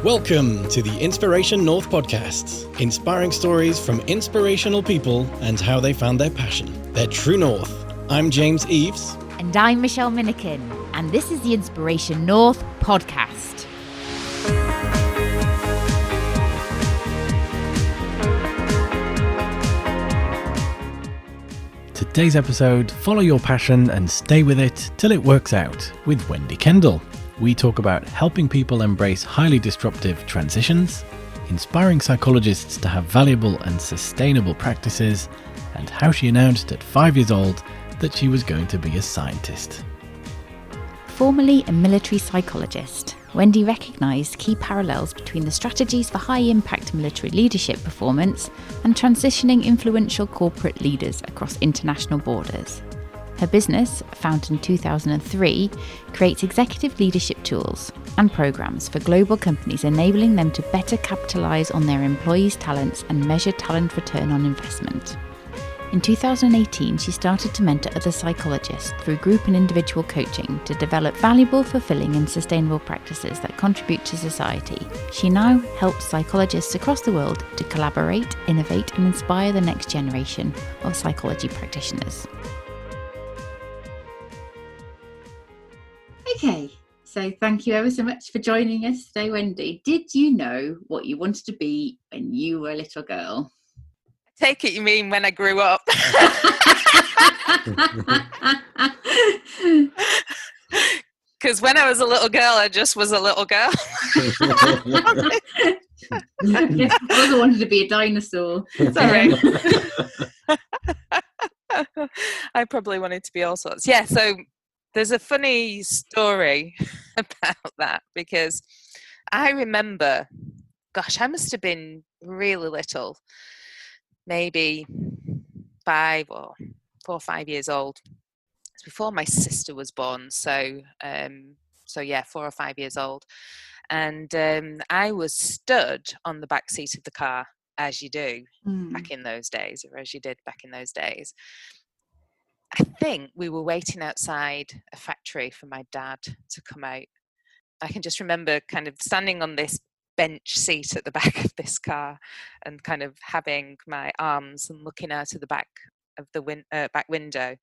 Welcome to the Inspiration North podcasts, inspiring stories from inspirational people and how they found their passion, their true north. I'm James Eves. And I'm Michelle Minikin, and this is the Inspiration North podcast. Today's episode, follow your passion and stay with it till it works out, with Wendy Kendall. We talk about helping people embrace highly disruptive transitions, inspiring psychologists to have valuable and sustainable practices, and how she announced at 5 years old that she was going to be a scientist. Formerly a military psychologist, Wendy recognised key parallels between the strategies for high-impact military leadership performance and transitioning influential corporate leaders across international borders. Her business, founded in 2003, creates executive leadership tools and programs for global companies, enabling them to better capitalise on their employees' talents and measure talent return on investment. In 2018, she started to mentor other psychologists through group and individual coaching to develop valuable, fulfilling and sustainable practices that contribute to society. She now helps psychologists across the world to collaborate, innovate and inspire the next generation of psychology practitioners. Okay, so thank you ever so much for joining us today, Wendy. Did you know what you wanted to be when you were a little girl? Take it you mean when I grew up. Because when I was a little girl, I just was a little girl. I also wanted to be a dinosaur. Sorry. I probably wanted to be all sorts. Yeah, so there's a funny story about that because I remember, gosh, I must have been really little. Maybe 4 or 5 years old. It's before my sister was born, so 4 or 5 years old, and I was stood on the back seat of the car, as you do back in those days, or as you did back in those days. I think we were waiting outside a factory for my dad to come out. I can just remember kind of standing on this bench seat at the back of this car and kind of having my arms and looking out of the back of the back window,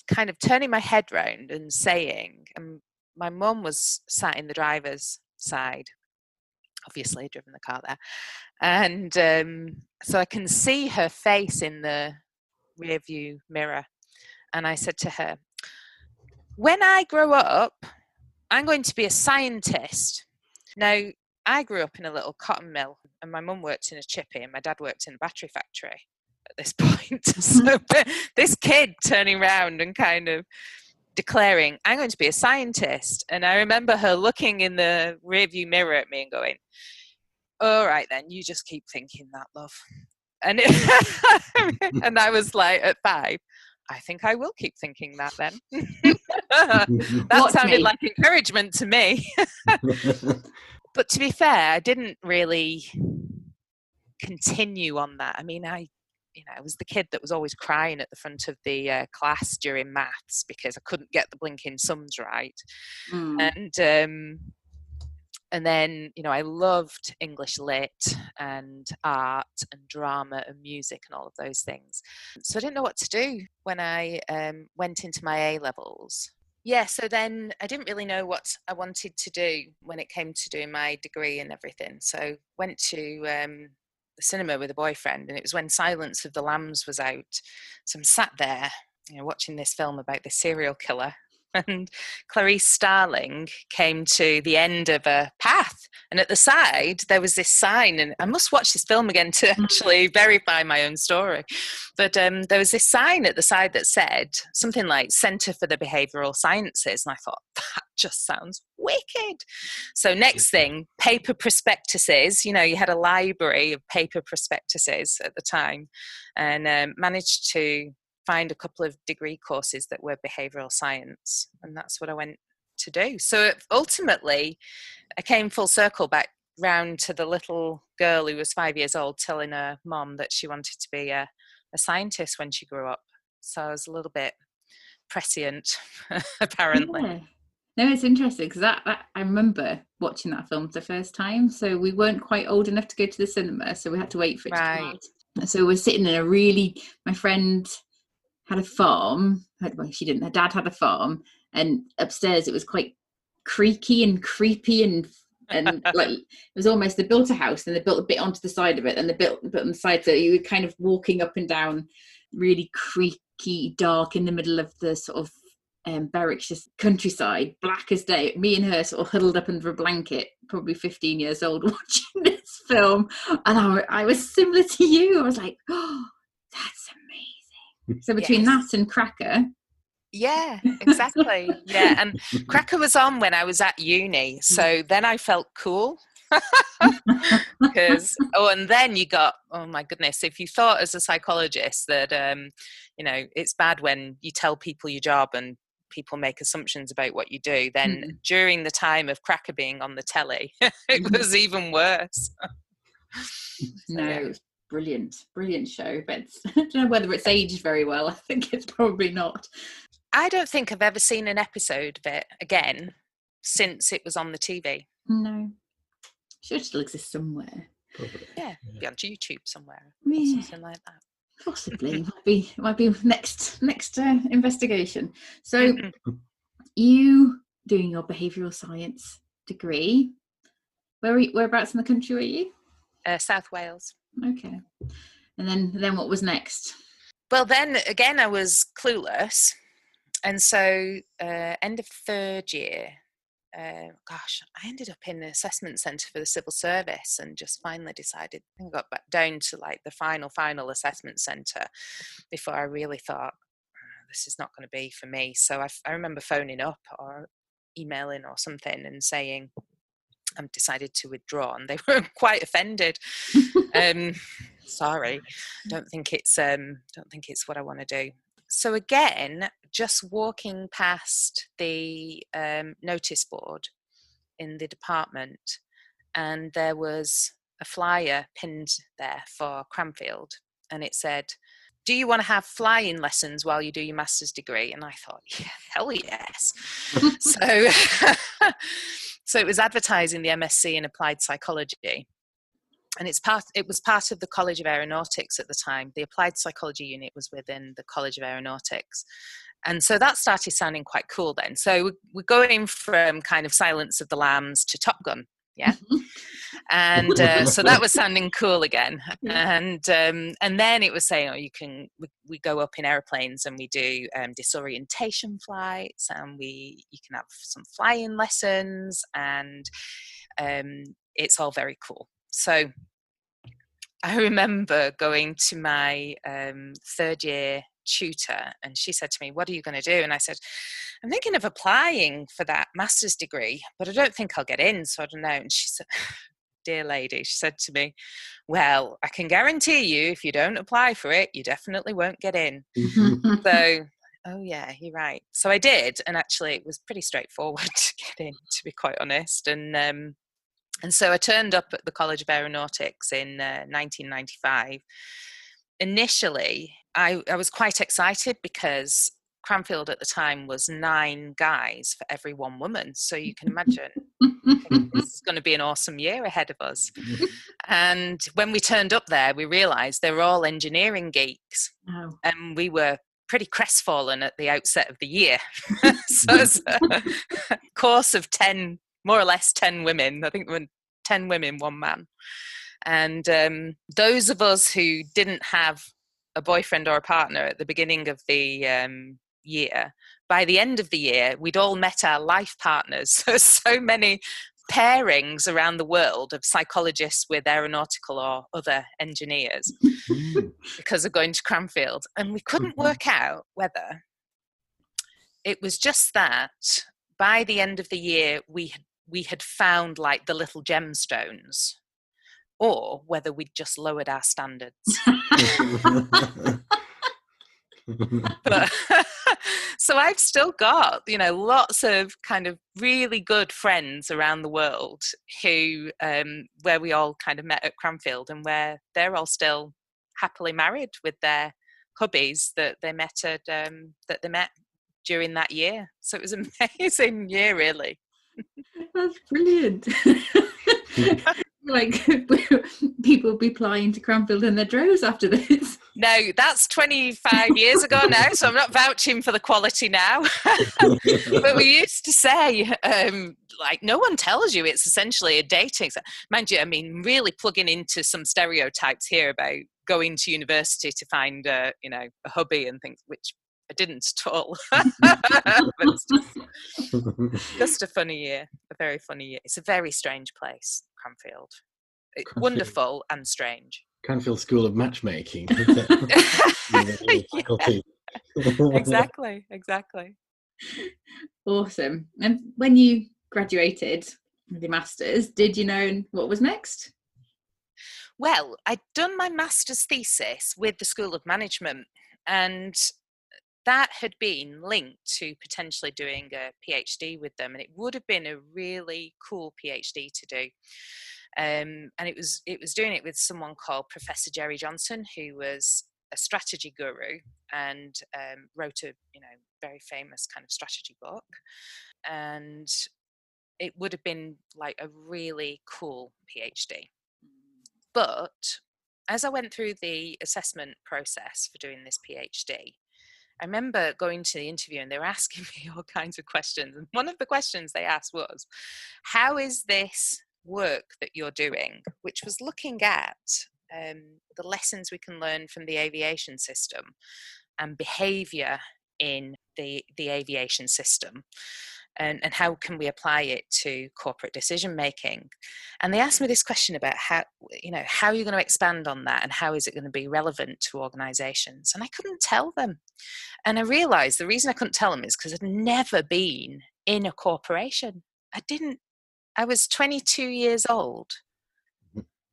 kind of turning my head round and saying, and my mum was sat in the driver's side, obviously driven the car there, and so I can see her face in the rear view mirror, and I said to her, when I grow up, I'm going to be a scientist. Now, I grew up in a little cotton mill and my mum worked in a chippy and my dad worked in a battery factory at this point. So this kid turning around and kind of declaring, I'm going to be a scientist. And I remember her looking in the rearview mirror at me and going, all right then, you just keep thinking that, love. And and I was like, at 5, I think I will keep thinking that then. That sounded like encouragement to me. But to be fair, I didn't really continue on that. I mean, I was the kid that was always crying at the front of the class during maths because I couldn't get the blinking sums right. And then, I loved English lit and art and drama and music and all of those things. So I didn't know what to do when I went into my A-levels. Yeah, so then I didn't really know what I wanted to do when it came to doing my degree and everything. So went to the cinema with a boyfriend, and it was when Silence of the Lambs was out. So I'm sat there, watching this film about this serial killer. And Clarice Starling came to the end of a path, and at the side there was this sign, and I must watch this film again to actually verify my own story, but there was this sign at the side that said something like Centre for the Behavioural Sciences, and I thought, that just sounds wicked. So next thing, paper prospectuses, you had a library of paper prospectuses at the time, and managed to find a couple of degree courses that were behavioural science, and that's what I went to do. So ultimately, I came full circle back round to the little girl who was 5 years old telling her mom that she wanted to be a scientist when she grew up. So I was a little bit prescient, apparently. Yeah. No, it's interesting because that I remember watching that film for the first time. So we weren't quite old enough to go to the cinema, so we had to wait for it to come Right. out. So we're sitting in my friend had a farm. Well, she didn't. Her dad had a farm, and upstairs it was quite creaky and creepy and like it was almost, they built a house and they built a bit onto the side of it, and they built a bit on the side, so you were kind of walking up and down really creaky, dark in the middle of the sort of Berwickshire countryside, black as day. Me and her sort of huddled up under a blanket, probably 15 years old, watching this film, and I was similar to you. I was like, oh, that's amazing. So between Yes. that and Cracker. Yeah, exactly. Yeah, and Cracker was on when I was at uni, so then I felt cool. Because and then you got, oh my goodness, if you thought as a psychologist that it's bad when you tell people your job and people make assumptions about what you do, then during the time of Cracker being on the telly, it was even worse. No, yeah. It was brilliant show, but I don't know whether it's aged very well. I think it's probably not. I don't think I've ever seen an episode of it again since it was on the TV. No. Sure, it still exists somewhere. Probably. Yeah, be on YouTube somewhere. Yeah. Something like that. Possibly. might be next investigation. So you doing your behavioural science degree. Whereabouts in the country were you? South Wales. Okay. And then what was next? Well, then again, I was clueless. And so end of third year, I ended up in an assessment centre for the civil service, and just finally decided, I got back down to like the final assessment centre before I really thought, this is not going to be for me. So I remember phoning up or emailing or something and saying, I've decided to withdraw, and they were quite offended. Sorry, don't think it's what I want to do. So again, just walking past the notice board in the department, and there was a flyer pinned there for Cranfield, and it said, do you want to have flying lessons while you do your master's degree? And I thought, yeah, hell yes. So it was advertising the MSc in applied psychology. And it was part of the College of Aeronautics at the time. The applied psychology unit was within the College of Aeronautics. And so that started sounding quite cool then. So we're going from kind of Silence of the Lambs to Top Gun. Yeah. And so that was sounding cool again. And then it was saying, we go up in airplanes and we do disorientation flights, and you can have some flying lessons, and it's all very cool. So I remember going to my third year tutor, and she said to me, what are you going to do? And I said, I'm thinking of applying for that master's degree, but I don't think I'll get in, so I don't know. And she said, dear lady, she said to me, well, I can guarantee you if you don't apply for it, you definitely won't get in. So, oh yeah, you're right. So I did, and actually it was pretty straightforward to get in, to be quite honest. And so I turned up at the College of Aeronautics in 1995. Initially, I was quite excited because Cranfield at the time was 9 guys for every 1 woman. So you can imagine this is going to be an awesome year ahead of us. And when we turned up there, we realised they were all engineering geeks. Oh. And we were pretty crestfallen at the outset of the year. So it's a course of 10, more or less 10 women. I think there were 10 women, 1 man. And those of us who didn't have a boyfriend or a partner at the beginning of the year, by the end of the year, we'd all met our life partners. So many pairings around the world of psychologists with aeronautical or other engineers because of going to Cranfield. And we couldn't work out whether it was just that by the end of the year, we had found like the little gemstones, or whether we'd just lowered our standards. But, so I've still got, lots of kind of really good friends around the world who, where we all kind of met at Cranfield, and where they're all still happily married with their hubbies that they met during that year. So it was an amazing year, really. That's brilliant. Like people will be applying to Cranfield in their droves after this. No, that's 25 years ago now, so I'm not vouching for the quality now. But we used to say, like, no one tells you it's essentially a dating. Mind you, I mean, really plugging into some stereotypes here about going to university to find, a hubby and things, which I didn't at all. But it's just a funny year, a very funny year. It's a very strange place, Cranfield. Wonderful and strange. Cranfield School of Matchmaking. Exactly. Awesome. And when you graduated with your masters, did you know what was next? Well, I'd done my master's thesis with the School of Management, and that had been linked to potentially doing a PhD with them, and it would have been a really cool PhD to do. And it was doing it with someone called Professor Jerry Johnson, who was a strategy guru and wrote a very famous kind of strategy book. And it would have been like a really cool PhD. But as I went through the assessment process for doing this PhD, I remember going to the interview and they were asking me all kinds of questions. And one of the questions they asked was, how is this work that you're doing, which was looking at the lessons we can learn from the aviation system and behaviour in the aviation system, and how can we apply it to corporate decision making. And they asked me this question about how are you going to expand on that and how is it going to be relevant to organisations, and I couldn't tell them. And I realised the reason I couldn't tell them is because I'd never been in a corporation. I was 22 years old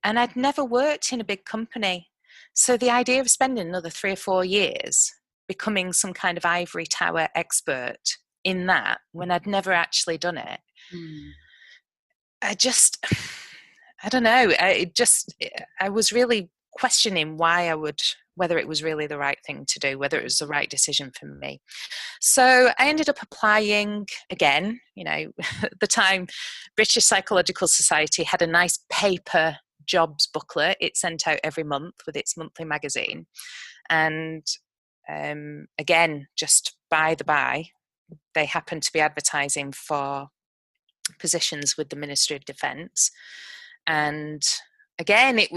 and I'd never worked in a big company. So the idea of spending another 3 or 4 years becoming some kind of ivory tower expert in that when I'd never actually done it, I don't know. I was really questioning whether it was really the right thing to do, whether it was the right decision for me. So I ended up applying again. At the time, British Psychological Society had a nice paper jobs booklet it sent out every month with its monthly magazine. And again, just by the by, they happened to be advertising for positions with the Ministry of Defence. And again, I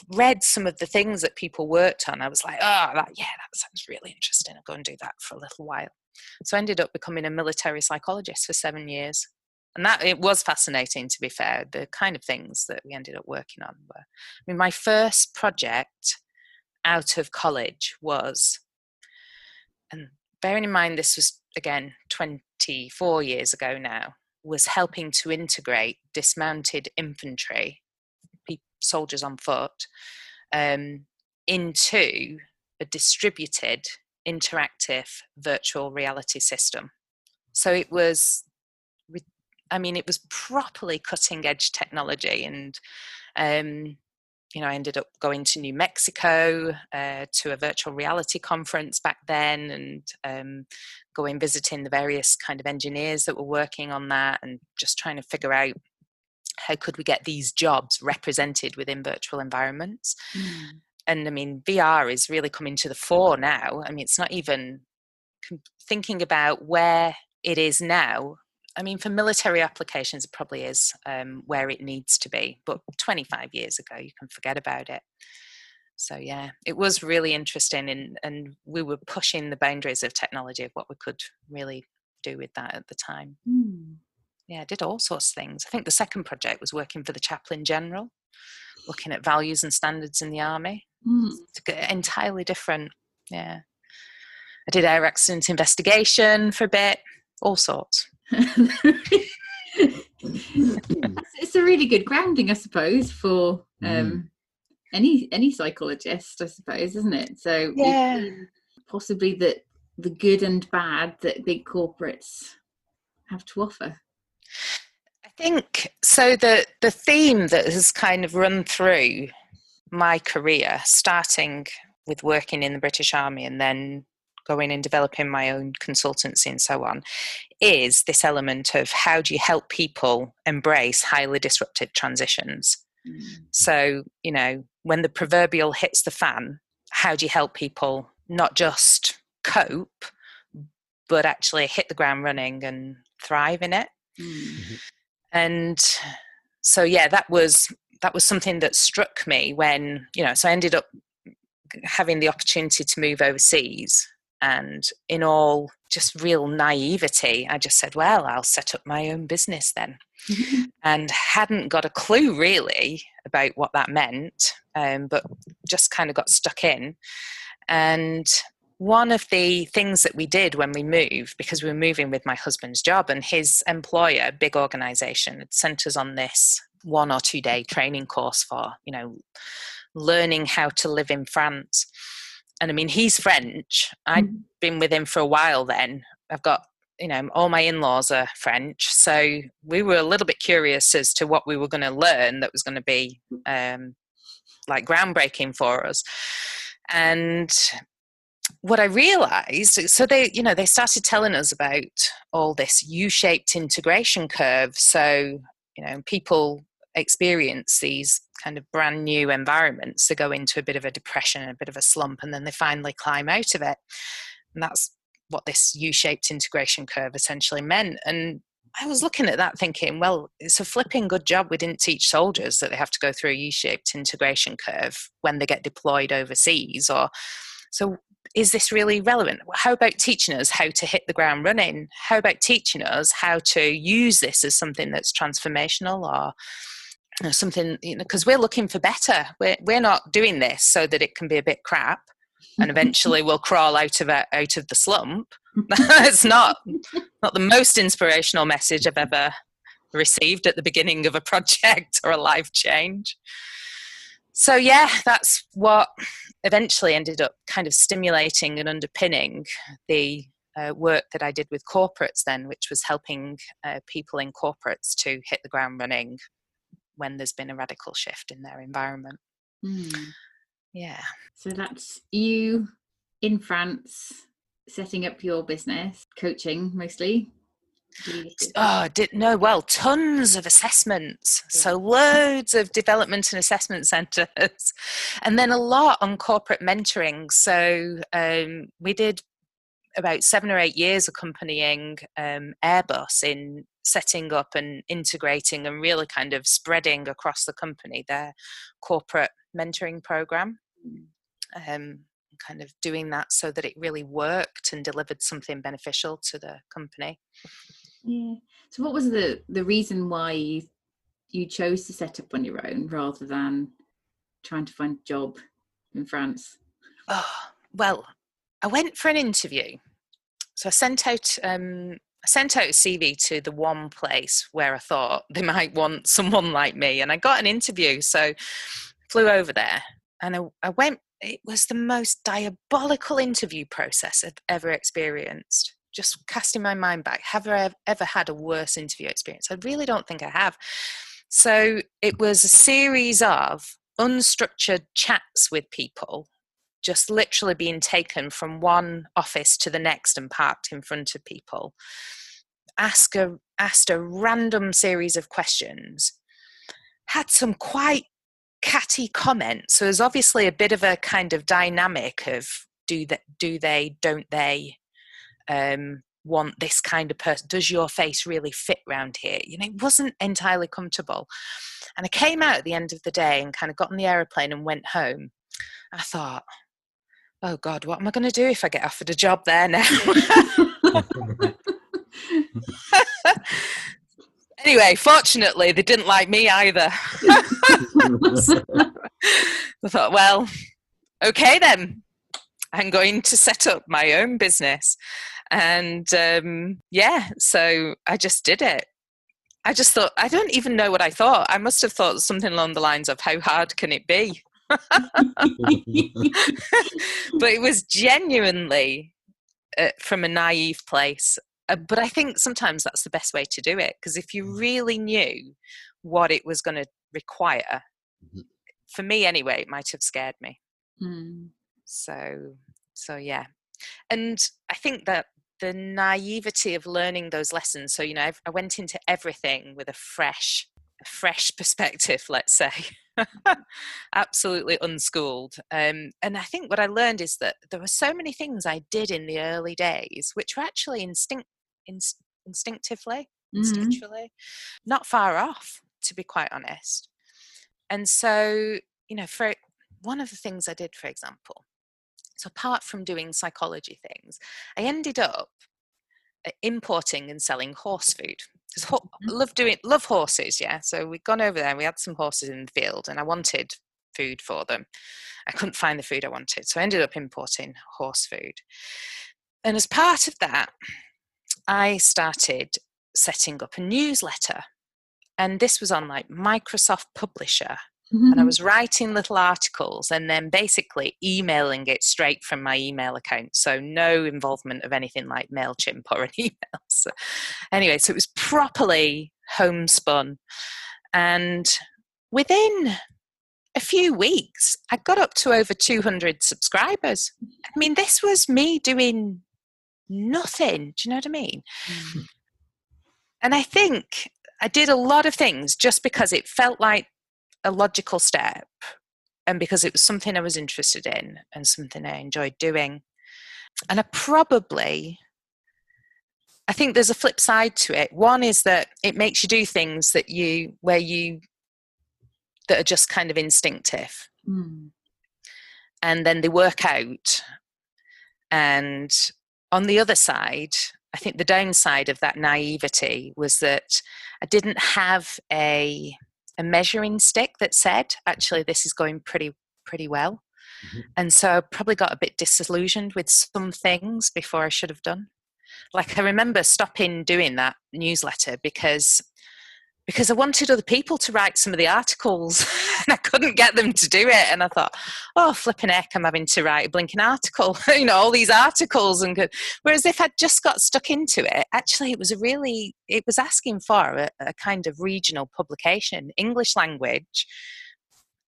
read some of the things that people worked on. I was like, that sounds really interesting. I'll go and do that for a little while. So I ended up becoming a military psychologist for 7 years. And that, it was fascinating, to be fair. The kind of things that we ended up working on were, my first project out of college was, and bearing in mind this was, again, 24 years ago now, was helping to integrate dismounted infantry, soldiers on foot, into a distributed, interactive virtual reality system. So it was properly cutting edge technology. And, I ended up going to New Mexico to a virtual reality conference back then, and visiting the various kind of engineers that were working on that, and just trying to figure out how could we get these jobs represented within virtual environments. And VR is really coming to the fore now. It's not even thinking about where it is now. For military applications, it probably is where it needs to be. But 25 years ago, you can forget about it. So, yeah, it was really interesting. And we were pushing the boundaries of technology of what we could really do with that at the time. Yeah, I did all sorts of things. I think the second project was working for the Chaplain General, looking at values and standards in the army. It's entirely different. Yeah. I did air accident investigation for a bit, all sorts. It's a really good grounding, I suppose, for any psychologist, I suppose, isn't it? So yeah, possibly the good and bad that big corporates have to offer. I think so. The theme that has kind of run through my career, starting with working in the British Army and then going and developing my own consultancy and so on, is this element of how do you help people embrace highly disruptive transitions? So, when the proverbial hits the fan, how do you help people not just cope, but actually hit the ground running and thrive in it? And so, that was something that struck me when, so I ended up having the opportunity to move overseas. And in all just real naivety, I just said, well, I'll set up my own business then. And hadn't got a clue really about what that meant, but just kind of got stuck in. And one of the things that we did when we moved, because we were moving with my husband's job, and his employer, big organization, had sent us on this 1 or 2 day training course for, learning how to live in France. And I mean, he's French. I'd been with him for a while then. I've got, all my in-laws are French. So we were a little bit curious as to what we were going to learn that was going to be like groundbreaking for us. And what I realized, so they started telling us about all this U-shaped integration curve. So, people experience these kind of brand new environments. They go into a bit of a depression, a bit of a slump, and then they finally climb out of it. And that's what this U-shaped integration curve essentially meant. And I was looking at that thinking, well, it's a flipping good job we didn't teach soldiers that they have to go through a U-shaped integration curve when they get deployed overseas. Or so is this really relevant? How about teaching us how to hit the ground running? How about teaching us how to use this as something that's transformational, or something, because we're looking for better. We're not doing this so that it can be a bit crap and eventually we'll crawl out of the slump. It's not the most inspirational message I've ever received at the beginning of a project or a life change. So that's what eventually ended up kind of stimulating and underpinning the work that I did with corporates then, which was helping people in corporates to hit the ground running when there's been a radical shift in their environment. So that's you in France setting up your business, coaching mostly. Tons of assessments. So loads of development and assessment centres, and then a lot on corporate mentoring. So we did about 7 or 8 years accompanying Airbus in setting up and integrating and really kind of spreading across the company their corporate mentoring program. Kind of doing that so that it really worked and delivered something beneficial to the company. So what was the reason why you chose to set up on your own rather than trying to find a job in France? Well, I went for an interview. So I sent out a CV to the one place where I thought they might want someone like me, and I got an interview. So flew over there, and I went. It was the most diabolical interview process I've ever experienced. Just casting my mind back, have I ever had a worse interview experience? I really don't think I have. So it was a series of unstructured chats with people, just literally being taken from one office to the next and parked in front of people. Asked a random series of questions. Had some quite catty comments. So there's obviously a bit of a kind of dynamic of do they, don't they want this kind of person? Does your face really fit round here? It wasn't entirely comfortable. And I came out at the end of the day and kind of got on the aeroplane and went home. I thought, oh God, what am I going to do if I get offered a job there now? Anyway, fortunately, they didn't like me either. So I thought, well, okay then. I'm going to set up my own business. And so I just did it. I just thought, I don't even know what I thought. I must have thought something along the lines of, how hard can it be? But it was genuinely from a naive place. But I think sometimes that's the best way to do it, because if you really knew what it was going to require, for me anyway, it might have scared me. So yeah. And I think that the naivety of learning those lessons, so, I went into everything with a fresh perspective, let's say. Absolutely unschooled. And I think what I learned is that there were so many things I did in the early days which were actually instinctually not far off, to be quite honest. And so, for one of the things I did, for example, so apart from doing psychology things, I ended up importing and selling horse food. Because love horses, yeah. So we'd gone over there and we had some horses in the field and I wanted food for them. I couldn't find the food I wanted, so I ended up importing horse food. And as part of that, I started setting up a newsletter. And this was on like Microsoft Publisher. And I was writing little articles and then basically emailing it straight from my email account. So no involvement of anything like MailChimp or an email. So anyway, so it was properly homespun. And within a few weeks, I got up to over 200 subscribers. I mean, this was me doing nothing. Do you know what I mean? And I think I did a lot of things just because it felt like a logical step and because it was something I was interested in and something I enjoyed doing. And I think there's a flip side to it. One is that it makes you do things that are just kind of instinctive. And then they work out. And on the other side, I think the downside of that naivety was that I didn't have a measuring stick that said, actually, this is going pretty well. And so I probably got a bit disillusioned with some things before I should have done. Like I remember stopping doing that newsletter because I wanted other people to write some of the articles and I couldn't get them to do it. And I thought, oh, flipping heck, I'm having to write a blinking article, all these articles. Whereas if I'd just got stuck into it, actually it was asking for a kind of regional publication, English language,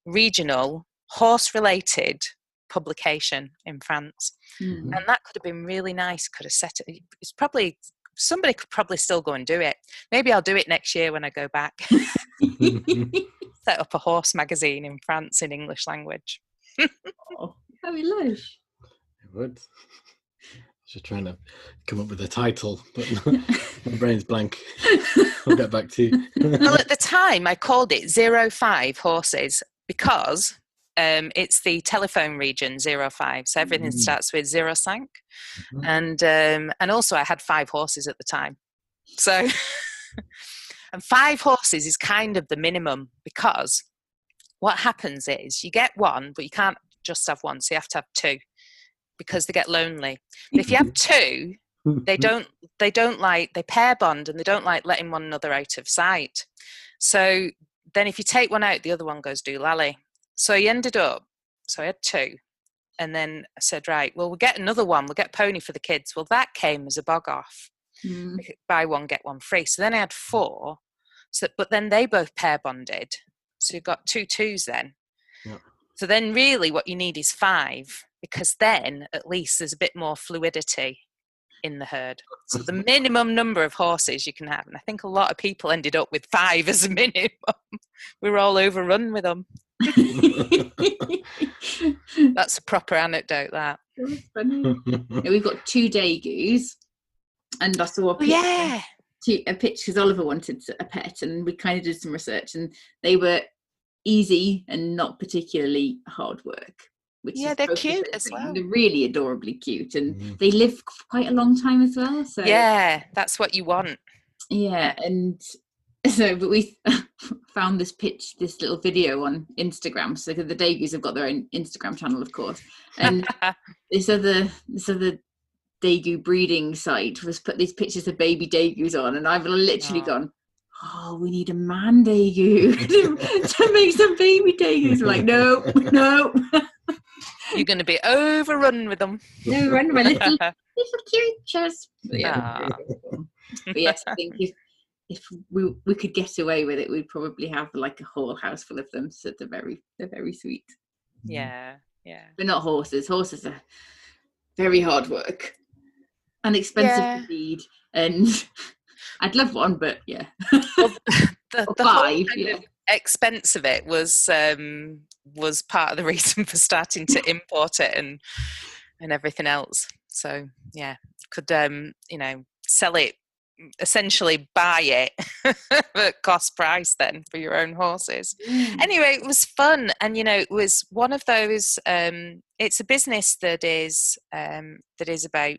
regional, horse-related publication in France. And that could have been really nice, could have set it. It's probably... Somebody could probably still go and do it. Maybe I'll do it next year when I go back. Set up a horse magazine in France in English language. Oh, that'd be lush. It would. I was just trying to come up with a title, but my brain's blank. I'll get back to you. Well, at the time, I called it 05 Horses because it's the telephone region 05. So everything starts with 05. And also I had 5 horses at the time. So, and 5 horses is kind of the minimum because what happens is you get one, but you can't just have one. So you have to have 2 because they get lonely. But if you have 2, they pair bond and they don't like letting one another out of sight. So then if you take one out, the other one goes doolally. So I had 2. And then I said, right, well, we'll get another one. We'll get pony for the kids. Well, that came as a bog off. Buy one, get one free. So then I had 4. But then they both pair bonded. So you've got 2 2s then. Yeah. So then really what you need is 5 because then at least there's a bit more fluidity in the herd. So the minimum number of horses you can have. And I think a lot of people ended up with 5 as a minimum. We were all overrun with them. That's a proper anecdote, that. That's funny. We've got 2 Dagoos, and I saw a picture because Oliver wanted a pet, and we kind of did some research, and they were easy and not particularly hard work. They're cute as well. They're really adorably cute, and they live quite a long time as well. So yeah, that's what you want. Yeah, and so, but we found this little video on Instagram. So the Dagoos have got their own Instagram channel, of course. And this other Dago breeding site was put these pictures of baby Dagoos on, and I've literally gone, oh, we need a man Dago to make some baby Dagoos. I'm like, no. You're going to be overrun with them. Overrun by little creatures. But yes, I think if we could get away with it, we'd probably have like a whole house full of them. So they're very sweet. Yeah. But not horses. Horses are very hard work and expensive to feed. And I'd love one, but yeah. Well, the whole five, kind of expense of it was part of the reason for starting to import it and everything else. So yeah, could sell it, essentially buy it at cost price then for your own horses. Anyway, it was fun, and it was one of those. It's a business that is about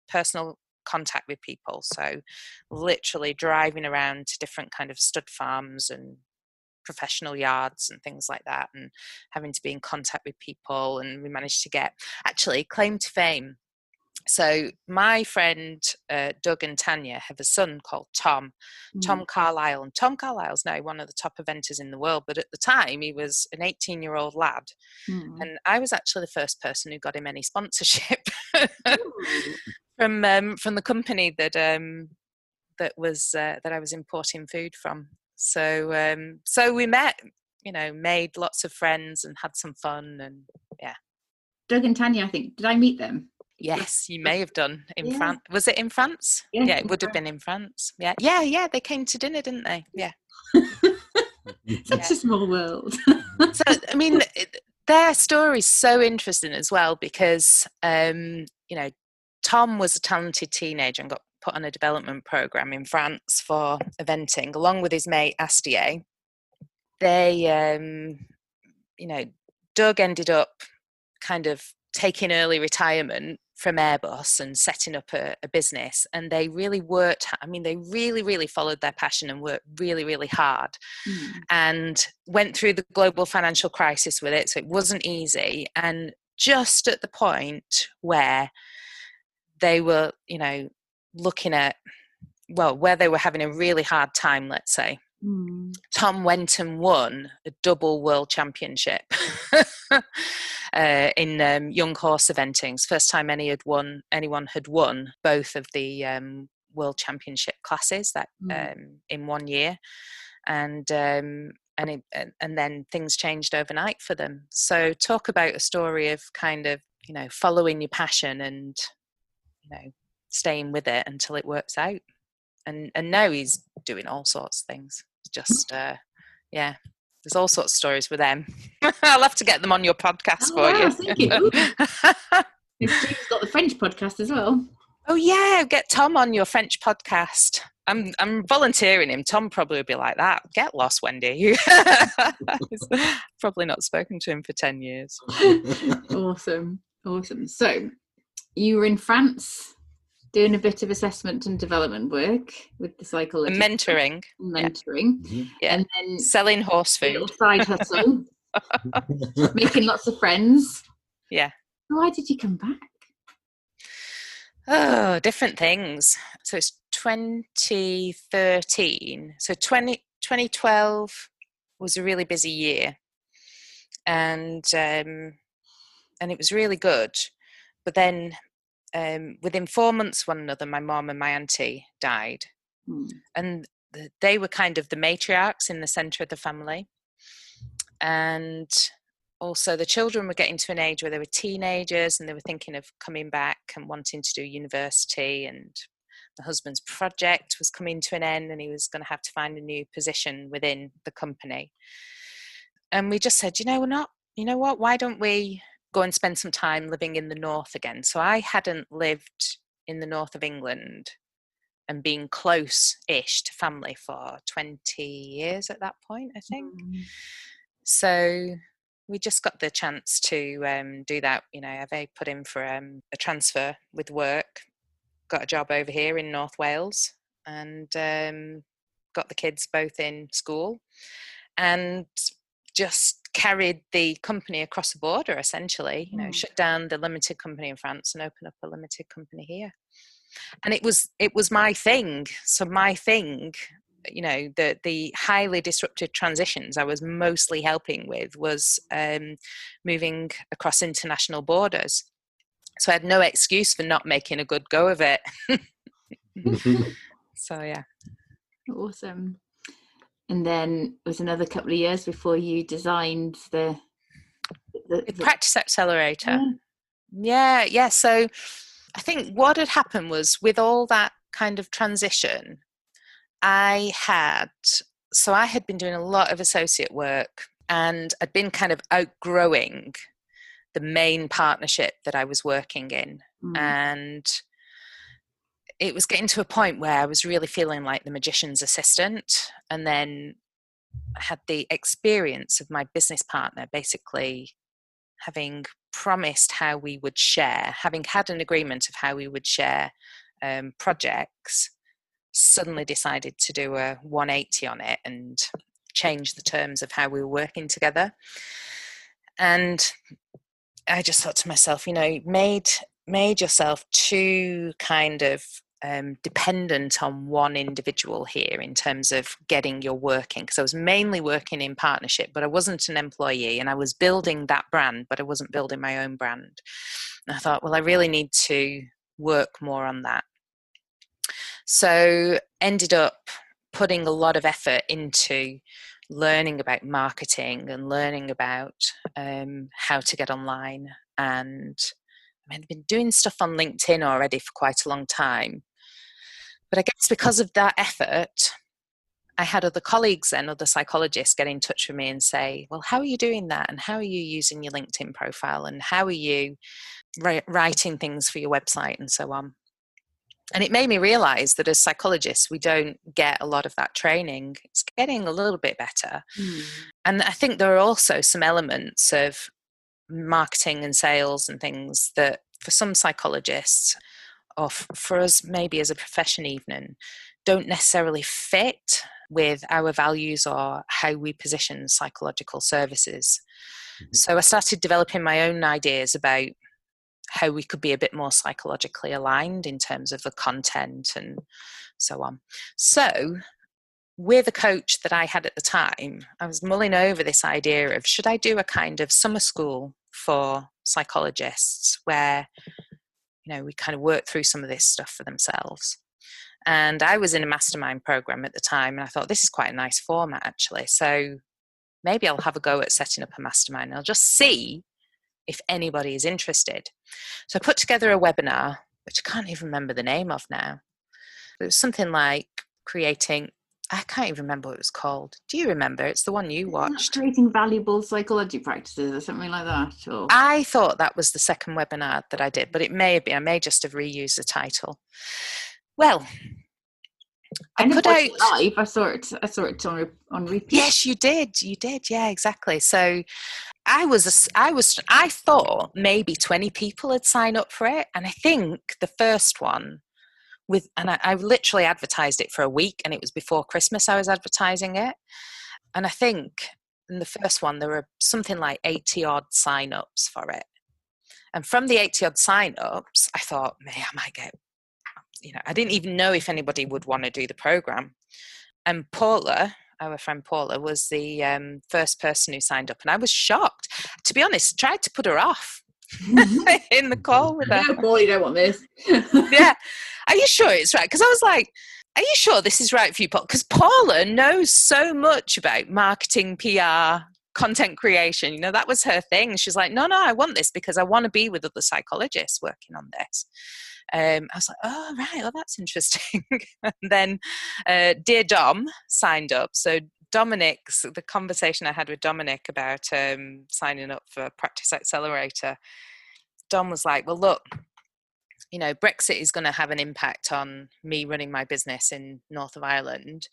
personal contact with people, so literally driving around to different kind of stud farms and professional yards and things like that, and having to be in contact with people. And we managed to get actually claim to fame. So my friend Doug and Tanya have a son called Tom Carlisle, and Tom Carlisle's now one of the top eventers in the world, but at the time he was an 18-year-old lad, and I was actually the first person who got him any sponsorship from the company that I was importing food from. So we met, made lots of friends and had some fun, and yeah. Doug and Tanya, I think, did I meet them? Yes, you may have done in France. Was it in France? Yeah, it would have been in France. Yeah. They came to dinner, didn't they? Yeah. Such a small world. So, I mean, their story is so interesting as well because, Tom was a talented teenager and got put on a development program in France for eventing, along with his mate Astier. They, Doug ended up kind of taking early retirement from Airbus and setting up a business, and they really worked. They really followed their passion and worked really, really hard, and went through the global financial crisis with it. So it wasn't easy, and just at the point where they were, looking at, where they were having a really hard time, let's say, Tom went and won a double world championship in young horse eventing. First time anyone had won both of the world championship classes that in 1 year, and then things changed overnight for them. So talk about a story of kind of following your passion and staying with it until it works out. And now he's doing all sorts of things. Just there's all sorts of stories with them. I'll have to get them on your podcast for you. Thank you. Steve's got the French podcast as well. Oh yeah, get Tom on your French podcast. I'm volunteering him. Tom probably would be like that. Get lost, Wendy. Probably not spoken to him for 10 years. Awesome. So you were in France doing a bit of assessment and development work with the psychologist. Mentoring. Yeah. And then selling horse food. Little side hustle. Making lots of friends. Yeah. Why did you come back? Oh, different things. So it's 2013. So 2012 was a really busy year. And it was really good. But then within 4 months one another, my mom and my auntie died, and they were kind of the matriarchs in the centre of the family, and also the children were getting to an age where they were teenagers and they were thinking of coming back and wanting to do university, and the husband's project was coming to an end and he was going to have to find a new position within the company. And we just said, you know what, why don't we go and spend some time living in the north again? So I hadn't lived in the north of England and been close-ish to family for 20 years at that point, I think. So we just got the chance to do that. I put in for a transfer with work, got a job over here in North Wales, and got the kids both in school, and just carried the company across the border, essentially. Shut down the limited company in France and open up a limited company here. And it was my thing. So my thing, the highly disruptive transitions I was mostly helping with was moving across international borders. So I had no excuse for not making a good go of it. So yeah. Awesome. And then it was another couple of years before you designed the Practice Accelerator. Yeah. So I think what had happened was, with all that kind of transition, I had been doing a lot of associate work, and I'd been kind of outgrowing the main partnership that I was working in. And it was getting to a point where I was really feeling like the magician's assistant. And then I had the experience of my business partner basically having promised how we would share, having had an agreement of how we would share projects, suddenly decided to do a 180 on it and change the terms of how we were working together. And I just thought to myself, made yourself too kind of dependent on one individual here in terms of getting your working, because I was mainly working in partnership, but I wasn't an employee, and I was building that brand, but I wasn't building my own brand. And I thought, well, I really need to work more on that. So ended up putting a lot of effort into learning about marketing and learning about how to get online. And I've been doing stuff on LinkedIn already for quite a long time. But I guess because of that effort, I had other colleagues and other psychologists get in touch with me and say, well, how are you doing that? And how are you using your LinkedIn profile? And how are you writing things for your website and so on? And it made me realize that as psychologists, we don't get a lot of that training. It's getting a little bit better. And I think there are also some elements of marketing and sales and things that for some psychologists, or for us maybe as a profession even, don't necessarily fit with our values or how we position psychological services. So I started developing my own ideas about how we could be a bit more psychologically aligned in terms of the content and so on. So with a coach that I had at the time, I was mulling over this idea of, should I do a kind of summer school for psychologists where, we kind of work through some of this stuff for themselves. And I was in a mastermind program at the time, and I thought, this is quite a nice format actually. So maybe I'll have a go at setting up a mastermind. I'll just see if anybody is interested. So I put together a webinar, which I can't even remember the name of now. It was something like I can't even remember what it was called. Do you remember? It's the one you watched. Creating valuable psychology practices or something like that. Or... I thought that was the second webinar that I did, but it may have been. I may just have reused the title. Well, I put out live. I saw it on repeat. Yes, you did. Yeah, exactly. So I thought maybe 20 people had signed up for it. And I think the first one I literally advertised it for a week, and it was before Christmas I was advertising it. And I think in the first one, there were something like 80 odd sign-ups for it. And from the 80 odd sign-ups, I thought, I might get, I didn't even know if anybody would want to do the program. And Paula, our friend Paula, was the first person who signed up. And I was shocked. To be honest, tried to put her off in the call with her. No, Paula, you don't want this. Yeah. Are you sure it's right? Because I was like, are you sure this is right for you, Paula? Because Paula knows so much about marketing, PR, content creation. That was her thing. She's like, no, I want this because I want to be with other psychologists working on this. I was like, oh, right. Well, that's interesting. And then Dear Dom signed up. So the conversation I had with Dominic about signing up for Practice Accelerator, Dom was like, well, look, Brexit is going to have an impact on me running my business in north of Ireland.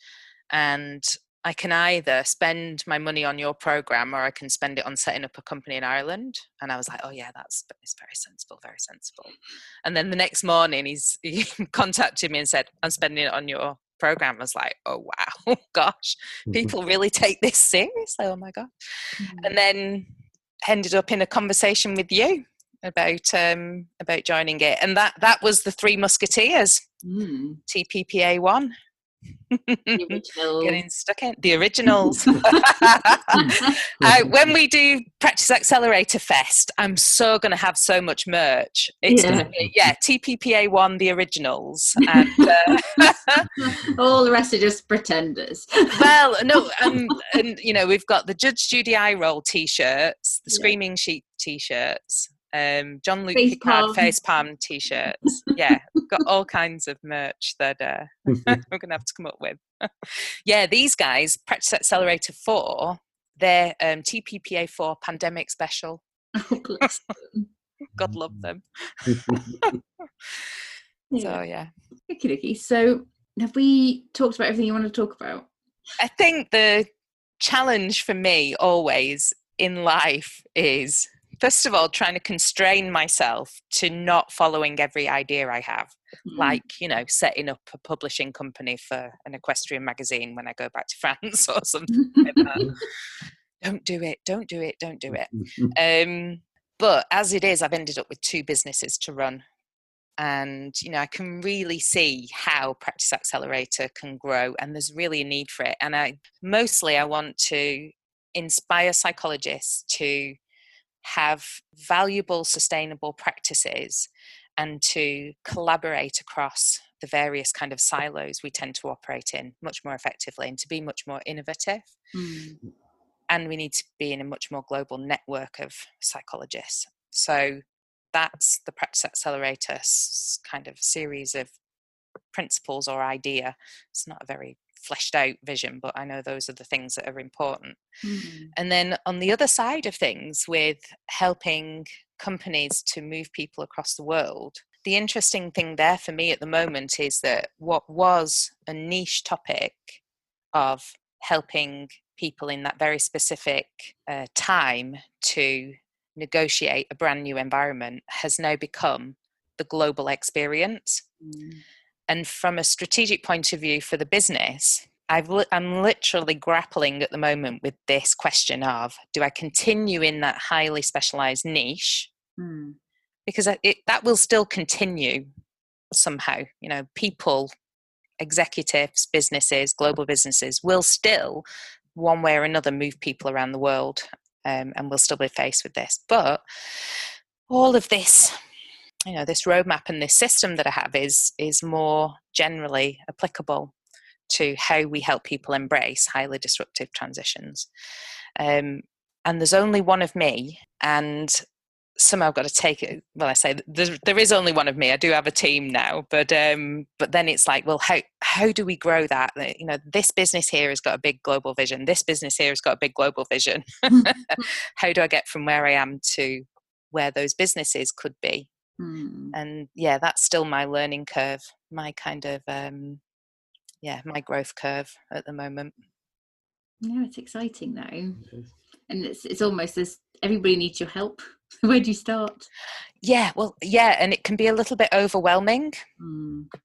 And I can either spend my money on your program or I can spend it on setting up a company in Ireland. And I was like, oh yeah, it's very sensible, very sensible. And then the next morning he contacted me and said, I'm spending it on your program. I was like, oh wow, gosh, people really take this seriously. Oh my God. And then ended up in a conversation with you about joining it. And that was the Three Musketeers, TPPA1. The originals. Getting stuck in the originals. When we do Practice Accelerator Fest, I'm so going to have so much merch. It's going to be TPPA1, the originals, and all the rest are just pretenders. Well, no, and we've got the Judge Judy Eye Roll t-shirts, the Screaming Sheep t-shirts, John Luke Face Picard palm. facepalm t-shirts. Yeah, we've got all kinds of merch that we're going to have to come up with. Yeah, these guys, Practice Accelerator 4, they're TPPA 4 pandemic special. Oh, bless them. God love them. So, yeah. Okay. So have we talked about everything you want to talk about? I think the challenge for me always in life is, first of all, trying to constrain myself to not following every idea I have. Like, setting up a publishing company for an equestrian magazine when I go back to France or something like that. Don't do it. But as it is, I've ended up with 2 businesses to run. And, I can really see how Practice Accelerator can grow, and there's really a need for it. And I want to inspire psychologists to have valuable, sustainable practices and to collaborate across the various kind of silos we tend to operate in much more effectively, and to be much more innovative. And we need to be in a much more global network of psychologists. So that's the Practice Accelerator kind of series of principles or idea. It's not a very fleshed out vision, but I know those are the things that are important. And then on the other side of things, with helping companies to move people across the world, the interesting thing there for me at the moment is that what was a niche topic of helping people in that very specific time to negotiate a brand new environment has now become the global experience. And from a strategic point of view for the business, I'm literally grappling at the moment with this question of, do I continue in that highly specialized niche? Because that will still continue somehow. People, executives, businesses, global businesses will still, one way or another, move people around the world, and we'll still be faced with this. But all of this, this roadmap and this system that I have is more generally applicable to how we help people embrace highly disruptive transitions. And there's only one of me, and somehow I've got to take it. Well, I say there is only one of me. I do have a team now, but then it's like, well, how do we grow that? This business here has got a big global vision. This business here has got a big global vision. How do I get from where I am to where those businesses could be? And yeah, that's still my learning curve, my kind of my growth curve at the moment. No, it's exciting though. And it's almost as everybody needs your help. Where do you start? Yeah, and it can be a little bit overwhelming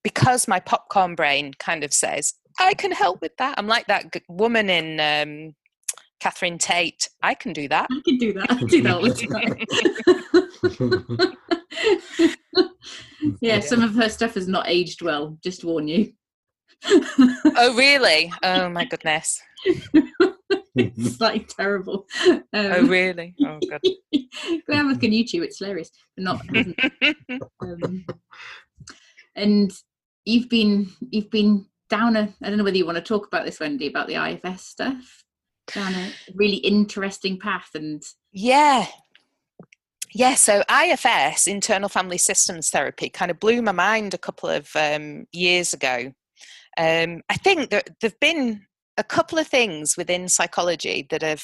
because my popcorn brain kind of says, I can help with that. I'm like that woman in Catherine Tate. I can do that. I do that all the time. Yeah, some of her stuff has not aged well, just to warn you. Oh, really? Oh, my goodness. It's like terrible. Oh, really? Oh, God. Go have a look on YouTube, it's hilarious. But not and you've been down I don't know whether you want to talk about this, Wendy, about the IFS stuff, down a really interesting path. And so IFS, internal family systems therapy, kind of blew my mind a couple of years ago. I think that there've been a couple of things within psychology that have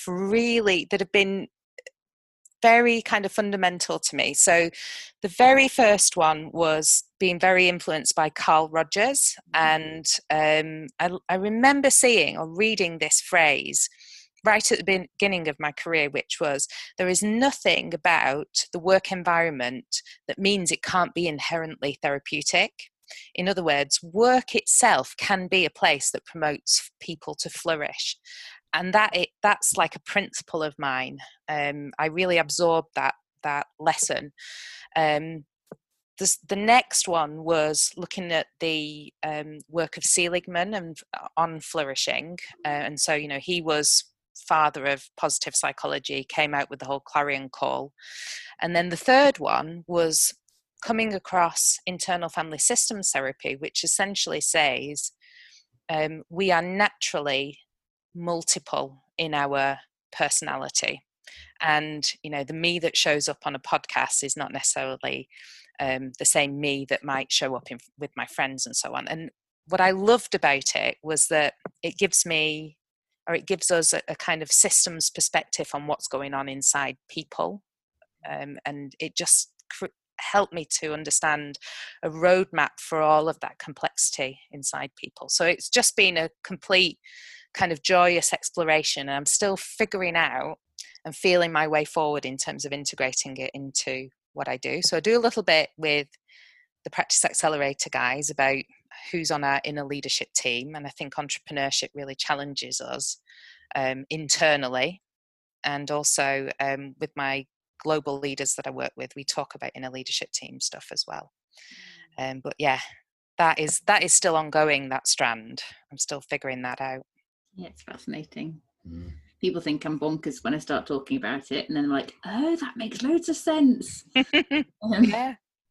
been very kind of fundamental to me. So the very first one was being very influenced by Carl Rogers. And I remember seeing or reading this phrase right at the beginning of my career, which was, there is nothing about the work environment that means it can't be inherently therapeutic. In other words, work itself can be a place that promotes people to flourish. And that's like a principle of mine. I really absorbed that lesson. The next one was looking at the work of Seligman and on flourishing. And so, he was father of positive psychology, came out with the whole clarion call. And then the third one was coming across internal family systems therapy, which essentially says we are naturally multiple in our personality. And, the me that shows up on a podcast is not necessarily the same me that might show up with my friends and so on. And what I loved about it was that it gives us a kind of systems perspective on what's going on inside people. And it just helped me to understand a roadmap for all of that complexity inside people. So it's just been a complete kind of joyous exploration, and I'm still figuring out and feeling my way forward in terms of integrating it into what I do. So I do a little bit with the Practice Accelerator guys about who's on our inner leadership team, and I think entrepreneurship really challenges us internally, and also with my global leaders that I work with, we talk about inner leadership team stuff as well. But yeah, that is still ongoing, that strand. I'm still figuring that out. Yeah, it's fascinating. People think I'm bonkers when I start talking about it, and then I'm like, oh, that makes loads of sense.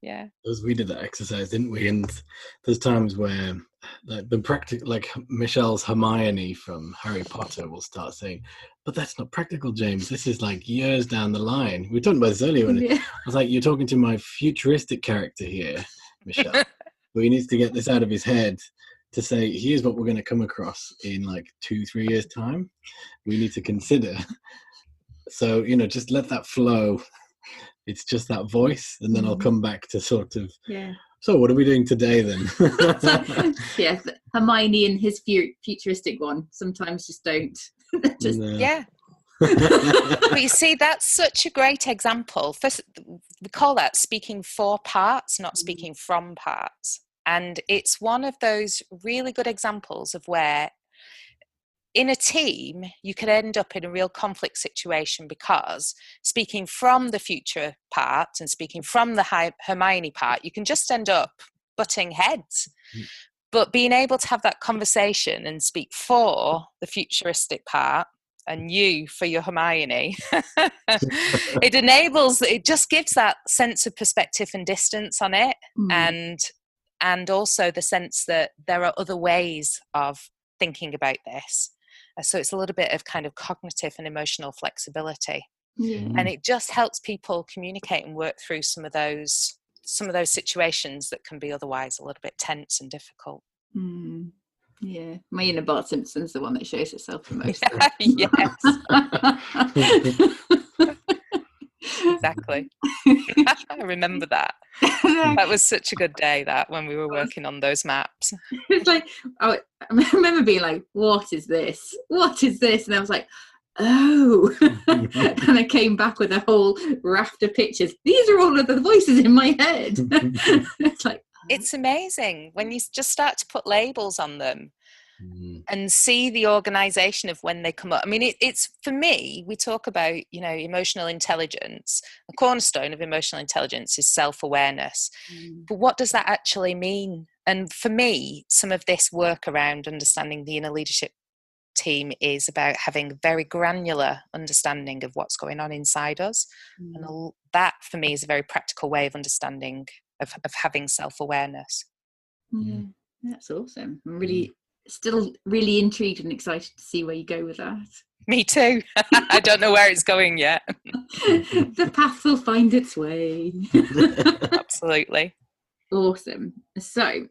Yeah. Because we did that exercise, didn't we? And there's times where like Michelle's Hermione from Harry Potter will start saying, but that's not practical, James. This is like years down the line. We were talking about this earlier. I was like, you're talking to my futuristic character here, Michelle. But he needs to get this out of his head to say, here's what we're going to come across in like 2-3 years time. We need to consider. So, just let that flow. It's just that voice, and then I'll come back to sort of, so what are we doing today then? Yeah, Hermione and his futuristic one sometimes just don't. Yeah. But you see, that's such a great example. First, we call that speaking for parts, not speaking from parts. And it's one of those really good examples of where in a team, you could end up in a real conflict situation, because speaking from the future part and speaking from the Hermione part, you can just end up butting heads. But being able to have that conversation and speak for the futuristic part and you for your Hermione, it just gives that sense of perspective and distance on it. And also the sense that there are other ways of thinking about this. So it's a little bit of kind of cognitive and emotional flexibility. And it just helps people communicate and work through some of those situations that can be otherwise a little bit tense and difficult. Yeah, my inner Bart Simpson's the one that shows itself the most. Yes. Exactly. I remember that. That was such a good day, that, when we were working on those maps. It's like, I remember being like, what is this? And I was like, oh. And I came back with a whole raft of pictures. These are all of the voices in my head. It's like, it's amazing when you just start to put labels on them and see the organization of when they come up. I mean, it's for me, we talk about, emotional intelligence. The cornerstone of emotional intelligence is self-awareness. But what does that actually mean? And for me, some of this work around understanding the inner leadership team is about having a very granular understanding of what's going on inside us. And that, for me, is a very practical way of understanding of having self-awareness. Yeah, that's awesome. I'm still really intrigued and excited to see where you go with that. Me too. I don't know where it's going yet. The path will find its way. Absolutely. Awesome. So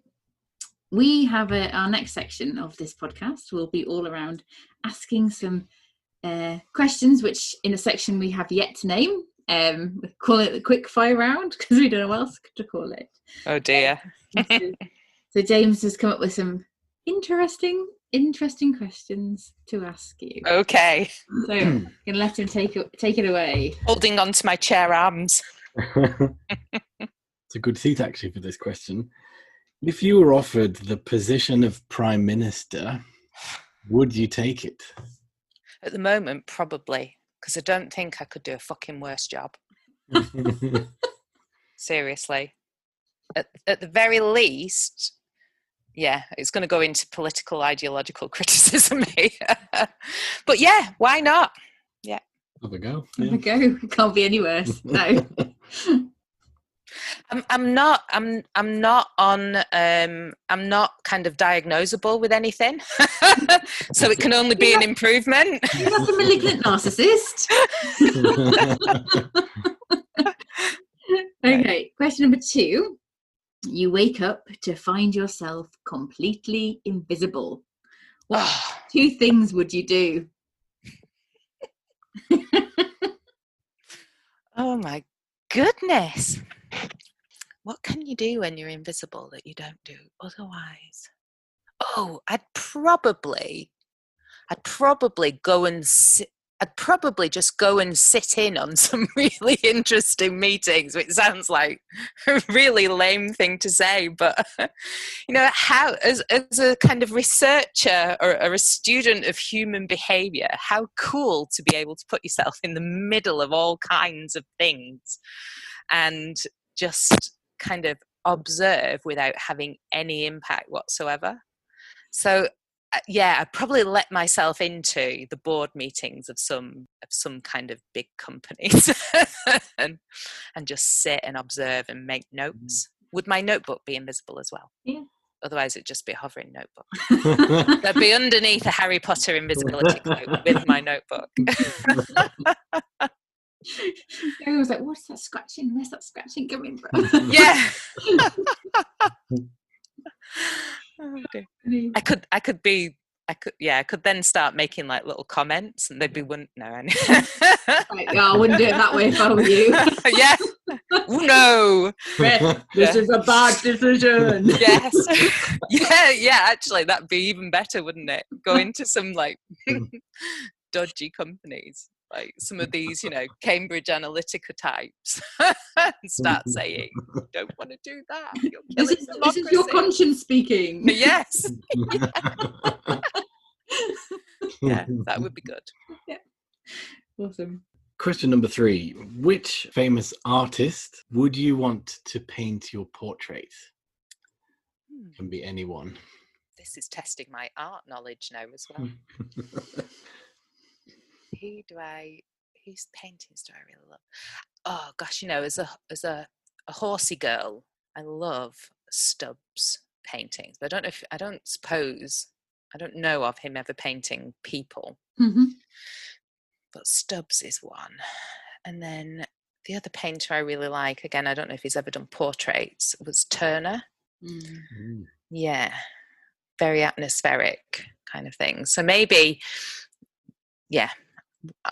we have our next section of this podcast will be all around asking some questions, which in a section we have yet to name. We call it the quick fire round because we don't know what else to call it. Oh dear. So James has come up with some interesting questions to ask you. Okay. So I'm gonna let him take it away. Holding on to my chair arms. It's a good seat actually for this question. If you were offered the position of Prime Minister, would you take it? At the moment, probably, because I don't think I could do a fucking worse job. Seriously. At the very least, yeah, it's going to go into political, ideological criticism here. But yeah, why not? Yeah. Have a go. Have a go. It can't be any worse. No. I'm not on I'm not kind of diagnosable with anything. So it can only be an improvement. You're not a malignant narcissist. Okay, question number 2. You wake up to find yourself completely invisible. What 2 things would you do? Oh my goodness. What can you do when you're invisible that you don't do otherwise? Oh, I'd probably go and I'd probably just go and sit in on some really interesting meetings, which sounds like a really lame thing to say, but how, as a kind of researcher or a student of human behavior, how cool to be able to put yourself in the middle of all kinds of things and just kind of observe without having any impact whatsoever. So I'd probably let myself into the board meetings of some kind of big companies and just sit and observe and make notes. Would my notebook be invisible as well? Yeah. Otherwise it'd just be a hovering notebook. That'd be underneath a Harry Potter invisibility cloak with my notebook. I was like, what's that scratching? Where's that scratching coming from? Yeah. Oh, dear. I could then start making like little comments and they'd be wouldn't know. Right, yeah, I wouldn't do it that way if I were you. Yeah. No. This is a bad decision. Yes. Yeah, actually that'd be even better, wouldn't it? Go into some like dodgy companies, like some of these, Cambridge Analytica types, and start saying, "You don't want to do that. This is your conscience speaking." Yes. Yeah, that would be good. Yeah. Awesome. Question number 3. Which famous artist would you want to paint your portrait? Can be anyone. This is testing my art knowledge now as well. Whose paintings do I really love? Oh gosh, as a horsey girl, I love Stubbs paintings. But I don't know of him ever painting people. Mm-hmm. But Stubbs is one. And then the other painter I really like, again, I don't know if he's ever done portraits, was Turner. Mm. Yeah. Very atmospheric kind of thing. So maybe,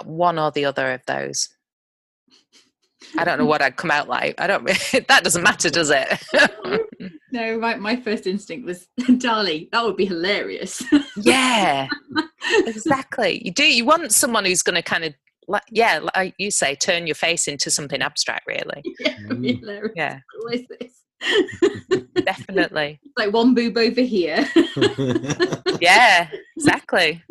one or the other of those. I don't know what I'd come out like. That doesn't matter, does it? No, my first instinct was Dali. That would be hilarious. Yeah, exactly. You want someone who's going to kind of, like you say, turn your face into something abstract, really. Yeah, it would be hilarious. Yeah. What is this? Definitely. Like one boob over here. Yeah, exactly.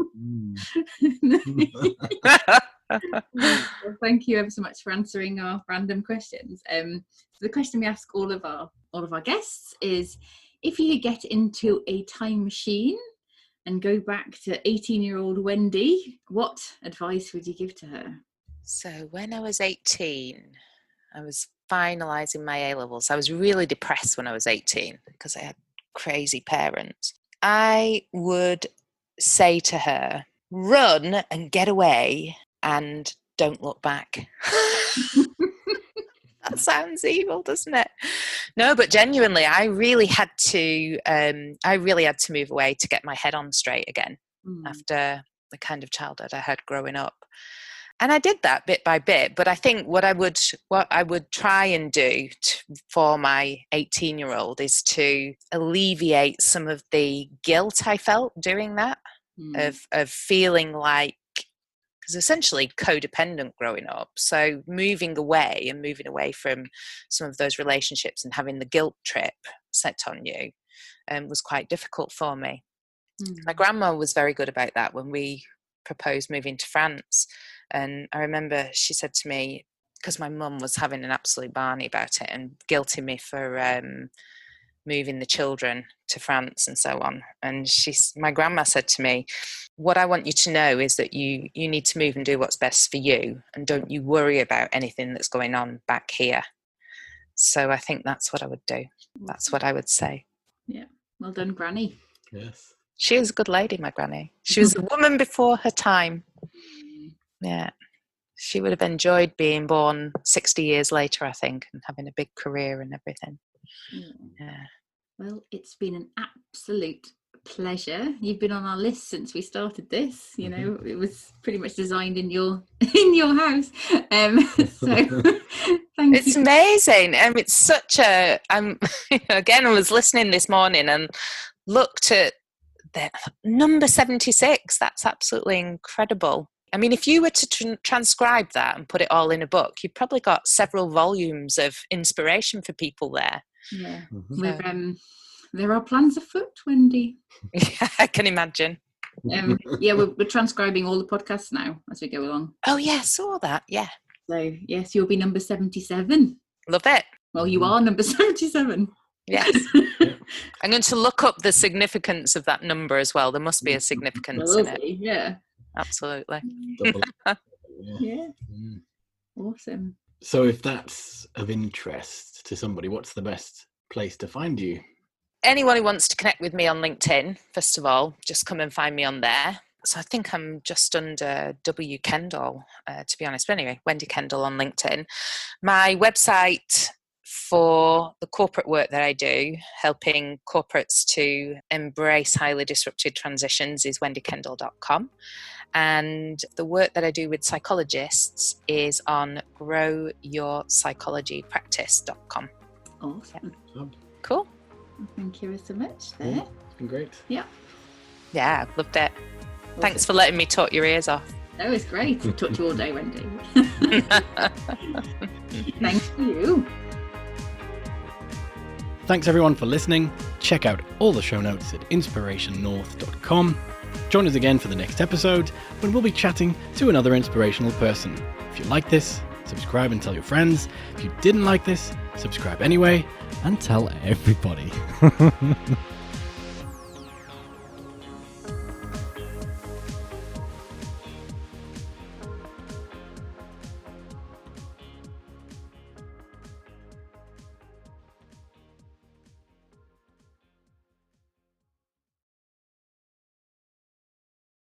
Well, thank you ever so much for answering our random questions. So the question we ask all of our guests is, if you could get into a time machine and go back to 18-year-old Wendy, what advice would you give to her? So when I was 18, I was finalising my A-levels. I was really depressed when I was 18 because I had crazy parents. I would say to her, run and get away and don't look back. That sounds evil, doesn't it? No, but genuinely, I really had to move away to get my head on straight again after the kind of childhood I had growing up. And I did that bit by bit, but I think what I would try and do for my 18-year-old is to alleviate some of the guilt I felt doing that, of feeling like, because essentially codependent growing up. So moving away from some of those relationships and having the guilt trip set on you was quite difficult for me. My grandma was very good about that when we proposed moving to France. And I remember she said to me, because my mum was having an absolute barney about it and guilting me for moving the children to France and so on. And my grandma said to me, what I want you to know is that you need to move and do what's best for you, and don't you worry about anything that's going on back here. So I think that's what I would do. That's what I would say. Yeah. Well done, Granny. Yes. She was a good lady, my granny. She was a woman before her time. Yeah. She would have enjoyed being born 60 years later, I think, and having a big career and everything. Yeah. Well, it's been an absolute pleasure. You've been on our list since we started this. You know, it was pretty much designed in your house. So thank you. It's amazing. It's such a. Again, I was listening this morning and looked at the number 76. That's absolutely incredible. I mean, if you were to transcribe that and put it all in a book, you've probably got several volumes of inspiration for people there. Yeah. There are plans afoot, Wendy. Yeah, I can imagine. Yeah, we're transcribing all the podcasts now as we go along. Oh, yeah, I saw that. Yeah. So, yes, you'll be number 77. Love it. Well, you are number 77. Yes. I'm going to look up the significance of that number as well. There must be a significance in it. Yeah. Absolutely. Yeah. Awesome. So if that's of interest to somebody, what's the best place to find you? Anyone who wants to connect with me on LinkedIn, first of all, just come and find me on there. So I think I'm just under W. Kendall, to be honest. But anyway, Wendy Kendall on LinkedIn. My website for the corporate work that I do, helping corporates to embrace highly disruptive transitions, is wendykendall.com. And the work that I do with psychologists is on growyourspsychologypractice.com. Awesome. Yeah. Cool. Thank you so much there. Yeah, it's been great. Yeah. Yeah, I've loved it. Awesome. Thanks for letting me talk your ears off. That was great. I've talked to you all day, Wendy. Thank you. Thanks everyone for listening. Check out all the show notes at inspirationnorth.com. Join us again for the next episode when we'll be chatting to another inspirational person. If you like this, subscribe and tell your friends. If you didn't like this, subscribe anyway and tell everybody.